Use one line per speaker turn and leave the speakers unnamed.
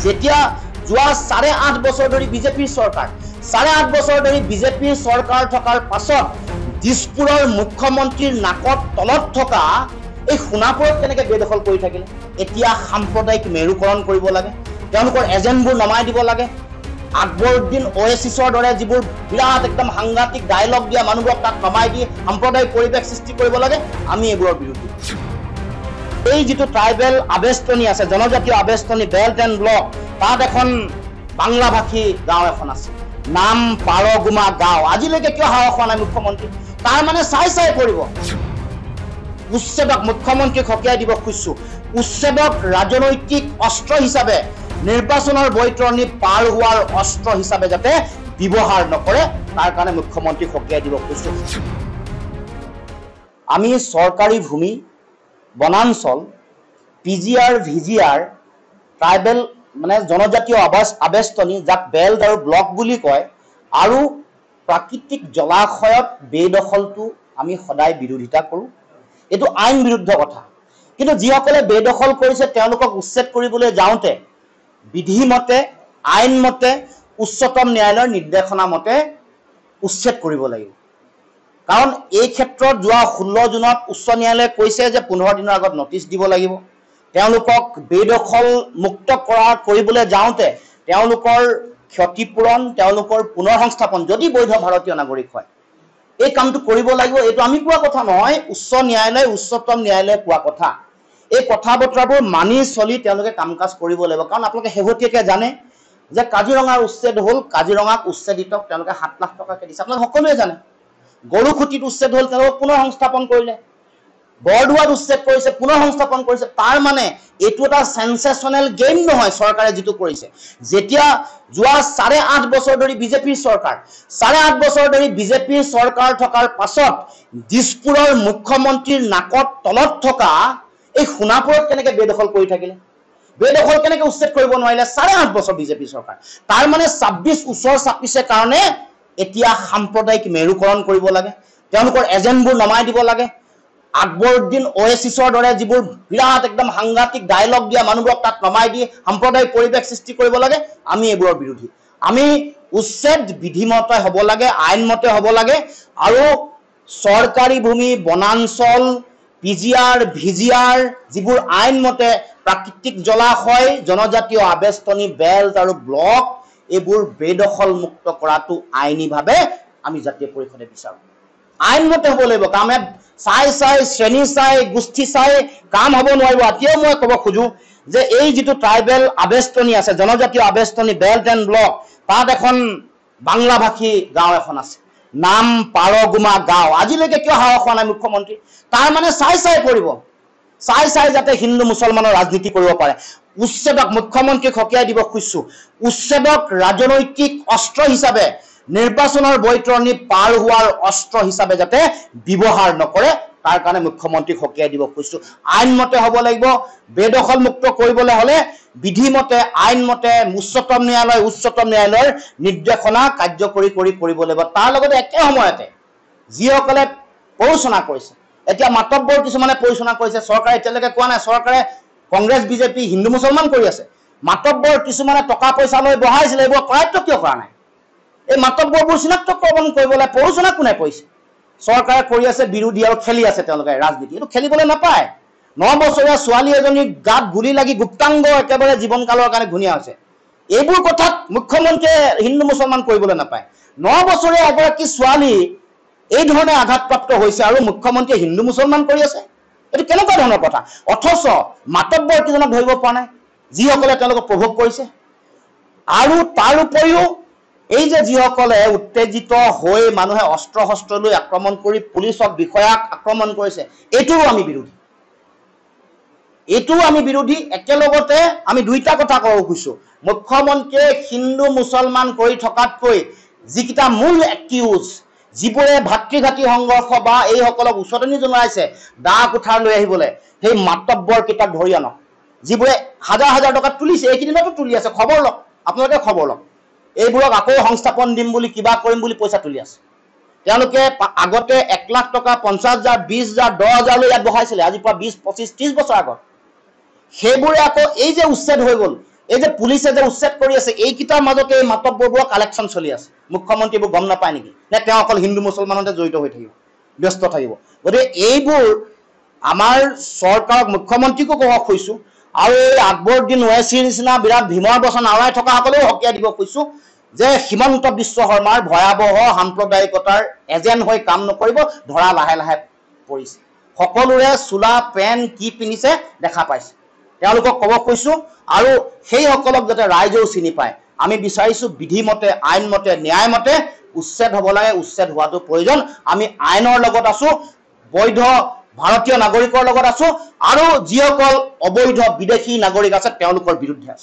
যেতিয়া যোৱা 8.5 বছৰ ধৰি বিজেপিৰ চৰকাৰ 8.5 বছৰ ধৰি বিজেপিৰ চৰকাৰ থকাৰ পাছত দিছপুৰৰ মুখ্যমন্ত্ৰীৰ নাকত তলত থকা এই সোণাপুৰত কেনেকৈ বেদখল কৰি থাকিলে এতিয়া সাম্প্ৰদায়িক মেৰুকৰণ কৰিব লাগে তেওঁলোকৰ এজেণ্টবোৰ নমাই দিব লাগে আকবৰুদ্দিন ওয়েসিছৰ দৰে যিবোৰ বিৰাট একদম সাংঘাতিক ডায়লগ দিয়া মানুহবোৰক তাত নমাই দি সাম্প্ৰদায়িক পৰিৱেশ সৃষ্টি কৰিব লাগে আমি এইবোৰৰ বিৰুদ্ধে এই যেটো ট্ৰাইবেল আবেষ্টনী আছে জনজাতীয় আবেষ্টনী বেল্ট এণ্ড ব্লক তাত এখন বাংলা ভাষী গাঁও এখন আছে নাম পাৰগুমা গাঁও আজিলৈকে কিয় সাহস হোৱা নাই মুখ্যমন্ত্ৰী তাৰ মানে চাই পৰিব উচ্ছেদক মুখ্যমন্ত্ৰীক হকিয়াই দিব খুজিছো উচ্ছেদক ৰাজনৈতিক অস্ত্ৰ হিচাপে নিৰ্বাচনৰ বৈতৰণী পাৰ হোৱাৰ অস্ত্ৰ হিচাপে যাতে ব্যৱহাৰ নকৰে তাৰ কাৰণে মুখ্যমন্ত্ৰীক হকিয়াই দিব খুজিছো আমি চৰকাৰী ভূমি বনাঞ্চল পিজিআৰ ভিজিআৰ ট্ৰাইবেল মানে জনজাতীয় আবেষ্টনী যাক বেল্ট আৰু ব্লক বুলি কয় আৰু প্ৰাকৃতিক জলাশয়ত বেদখলটো আমি সদায় বিৰোধিতা কৰোঁ এটো আইন বিৰুদ্ধ কথা কিন্তু যিসকলে বেদখল কৰিছে তেওঁলোকক উচ্ছেদ কৰিবলৈ যাওঁতে বিধিমতে আইনমতে উচ্চতম ন্যায়ালয়ৰ নিৰ্দেশনা মতে উচ্ছেদ কৰিব লাগিব কাৰণ এই ক্ষেত্ৰত যোৱা 16 জুনত উচ্চ ন্যায়ালয়ে কৈছে যে 15 দিনৰ আগত নটিচ দিব লাগিব তেওঁলোকক বেদখল মুক্ত কৰিবলৈ যাওঁতে তেওঁলোকৰ ক্ষতিপূৰণ তেওঁলোকৰ পুনৰ সংস্থাপন যদি বৈধ ভাৰতীয় নাগৰিক হয় এই কামটো কৰিব লাগিব এটো আমি কোৱা কথা নহয় উচ্চ ন্যায়ালয় উচ্চতম ন্যায়ালয়ে কোৱা কথা এই কথা বতৰাবোৰ মানি চলি তেওঁলোকে কামকাজ কৰিব লাগিব কাৰণ আপোনালোকে হেভতিয়াকে জানে যে কাজিৰঙাৰ উচ্ছেদ হ'ল কাজিৰঙাক উচ্ছেদিতক তেওঁলোকে 7 লাখ টকাকে দিছে আপোনালোকে সকলোৱে জানে গৰুখুটিত উচ্ছেদ হ'ল তেওঁলোকে পুনৰ সংস্থাপন কৰিলে বৰদুৱাত উচ্ছেদ কৰিছে পুনৰ সংস্থাপন কৰিছে তাৰ মানে এটো এটা সেনসেশনাল গেম নহয় চৰকাৰে যেটো কৰিছে যেতিয়া যোৱা 8.5 বছৰ ধৰি বিজেপিৰ চৰকাৰ 8.5 বছৰ ধৰি বিজেপিৰ চৰকাৰ থকাৰ পাছত দিছপুৰৰ মুখ্যমন্ত্ৰীৰ নাকত তলত থকা এই সোণাপুৰত কেনেকৈ বেদখল কৰি থাকিলে বেদখল কেনেকৈ উচ্ছেদ কৰিব নোৱাৰিলে 8.5 বছৰ বিজেপি চৰকাৰ তাৰ মানে 26 উচ্চৰ চাপিছে কাৰণে এতিয়া সাম্প্ৰদায়িক মেৰুকৰণ কৰিব লাগে তেওঁলোকৰ এজেণ্টবোৰ নমাই দিব লাগে আকবৰুদ্দিন ওয়েসিছৰ দৰে যিবোৰ বিৰাট একদম সাংঘাতিক ডায়লগ দিয়া মানুহবোৰক তাত নমাই দি সাম্প্ৰদায়িক পৰিৱেশ সৃষ্টি কৰিব লাগে আমি এইবোৰৰ বিৰোধী আমি উচ্ছেদ বিধিমতে হ'ব লাগে আইনমতে হ'ব লাগে আৰু চৰকাৰী ভূমি বনাঞ্চল পিজিআৰ ভিজিআৰ যিবোৰ আইনমতে প্ৰাকৃতিক জলাশয় জনজাতীয় আবেষ্টনী বেল্ট আৰু ব্লক এইবোৰ বেদখল মুক্ত কৰাটো আইনীভাৱে আমি জাতীয় পৰিষদে বিচাৰো আইনমতে হ'ব লাগিব কামে চাই শ্ৰেণী চাই গোষ্ঠী চাই কাম হ'ব নোৱাৰিব এতিয়াও মই ক'ব খোজো যে এই যেটো ট্ৰাইবেল আবেষ্টনী আছে জনজাতীয় আবেষ্টনী বেল্ট এণ্ড ব্লক তাত এখন বাংলা ভাষী গাঁও এখন আছে নাম পাৰগুমা গাঁও আজিলৈকে কিয় সাহস হোৱা নাই মুখ্যমন্ত্ৰী তাৰ মানে চাই পৰিব চাই যাতে হিন্দু মুছলমানৰ ৰাজনীতি কৰিব পাৰে উচ্ছেদক মুখ্যমন্ত্ৰীক হকিয়াই দিব খুজিছো উচ্ছেদক ৰাজনৈতিক অস্ত্ৰ হিচাপে নিৰ্বাচনৰ বৈতৰণী পাৰ হোৱাৰ অস্ত্ৰ হিচাপে যাতে ব্যৱহাৰ নকৰে তাৰ কাৰণে মুখ্যমন্ত্ৰীক হকিয়াই দিব খুজিছো আইনমতে হ'ব লাগিব বেদখল মুক্ত কৰিবলৈ হলে বিধিমতে আইনমতে উচ্চতম ন্যায়ালয়ৰ নিৰ্দেশনা কাৰ্যকৰী কৰিব লাগিব তাৰ লগতে একে সময়তে যিসকলে পৰিচনা কৰিছে এতিয়া মাতব্বৰ কিছুমানে পৰিচনা কৰিছে চৰকাৰে এতিয়ালৈকে কোৱা নাই চৰকাৰে কংগ্ৰেছ বিজেপি হিন্দু মুছলমান কৰি আছে মাতব্বৰ কিছুমানে টকা পইচা লৈ বহাইছিল এইবোৰ কৰায়ত্ব কিয় কৰা নাই এই মাতব্বৰবোৰ চিনাক্তকৰণ কৰিবলৈ পৰিচনা কোনে কৰিছে চৰকাৰে কৰি আছে বিৰোধী আৰু খেলি আছে তেওঁলোকে ৰাজনীতি এটো খেলিবলৈ নাপায় 9 বছৰীয়া ছোৱালী এজনী গাত গুলি লাগি গুপ্তাংগ একেবাৰে জীৱনকালৰ কাৰণে ঘুনিয়া হৈছে এইবোৰ কথাত মুখ্যমন্ত্ৰীয়ে হিন্দু মুছলমান কৰিবলৈ নাপায় 9 বছৰীয়া এগৰাকী ছোৱালী এই ধৰণে আঘাতপ্ৰাপ্ত হৈছে আৰু মুখ্যমন্ত্ৰীয়ে হিন্দু মুছলমান কৰি আছে এটো কেনেকুৱা ধৰণৰ কথা অথচ মাতব্বৰ কিজনক ধৰিব পৰা নাই যিসকলে তেওঁলোকক প্ৰভোগ কৰিছে আৰু তাৰ উপৰিও এই যে যিসকলে উত্তেজিত হৈ মানুহে অস্ত্ৰ শস্ত্ৰ লৈ আক্ৰমণ কৰি পুলিচক বিষয়াক আক্ৰমণ কৰিছে এটোও আমি বিৰোধী একেলগতে আমি দুইটা কথা ক'ব খুজিছো মুখ্যমন্ত্ৰীয়ে হিন্দু মুছলমান কৰি থকাতকৈ যিকিটা মূল একিউজ যিবোৰে ভাতৃঘাতী সংঘৰ্ষ বা এই সকলক উচতনি জনাইছে দা কুঠাৰ লৈ আহিবলৈ সেই মাতব্বৰ কিতাক ধৰি আনক যিবোৰে হাজাৰ টকা তুলিছে এইকিদিনতো তুলি আছে খবৰ লওক আপোনালোকে খবৰ লওক এইবোৰক আকৌ সংস্থাপন দিম বুলি কিবা কৰিম বুলি পইচা তুলি আছে তেওঁলোকে আগতে 1 লাখ টকা 50,000 20,000 10,000 লৈ ইয়াত বহাইছিলে আজি পৰা 20 25 30 বছৰ আগত সেইবোৰে আকৌ এই যে উচ্ছেদ হৈ গ'ল এই যে পুলিচে যে উচ্ছেদ কৰি আছে এইকেইটাৰ মাজতে এই মাতব্বৰবোৰৰ কালেকশ্যন চলি আছে মুখ্যমন্ত্ৰীবোৰ গম নাপায় নেকি নে তেওঁ অকল হিন্দু মুছলমানতে জড়িত হৈ থাকিব ব্যস্ত থাকিব গতিকে এইবোৰ আমাৰ চৰকাৰক মুখ্যমন্ত্ৰীকো ক'ব খুজিছোঁ আৰু এই আকবৰউদ্দিন ওৱাইচিৰ নিচিনা বিৰাট ভীমৰ বচন আওৰাই থকা সকলেও হকিয়াই দিব খুজিছোঁ যে হিমন্ত বিশ্ব শৰ্মাৰ ভয়াৱহ সাম্প্ৰদায়িকতাৰ এজেণ্ট হৈ কাম নকৰিব ধৰা লাহে লাহে পৰিছে সকলোৰে চোলা পেণ্ট কি পিন্ধিছে দেখা পাইছে তেওঁলোকক ক'ব খুজিছোঁ আৰু সেই সকলক যাতে ৰাইজেও চিনি পায় আমি বিচাৰিছোঁ বিধিমতে আইনমতে ন্যায়মতে উচ্ছেদ হ'ব লাগে উচ্ছেদ হোৱাটো প্ৰয়োজন আমি আইনৰ লগত আছোঁ বৈধ ভাৰতীয় নাগৰিকৰ লগত আছোঁ আৰু যিসকল অবৈধ বিদেশী নাগৰিক আছে তেওঁলোকৰ বিৰুদ্ধে আছোঁ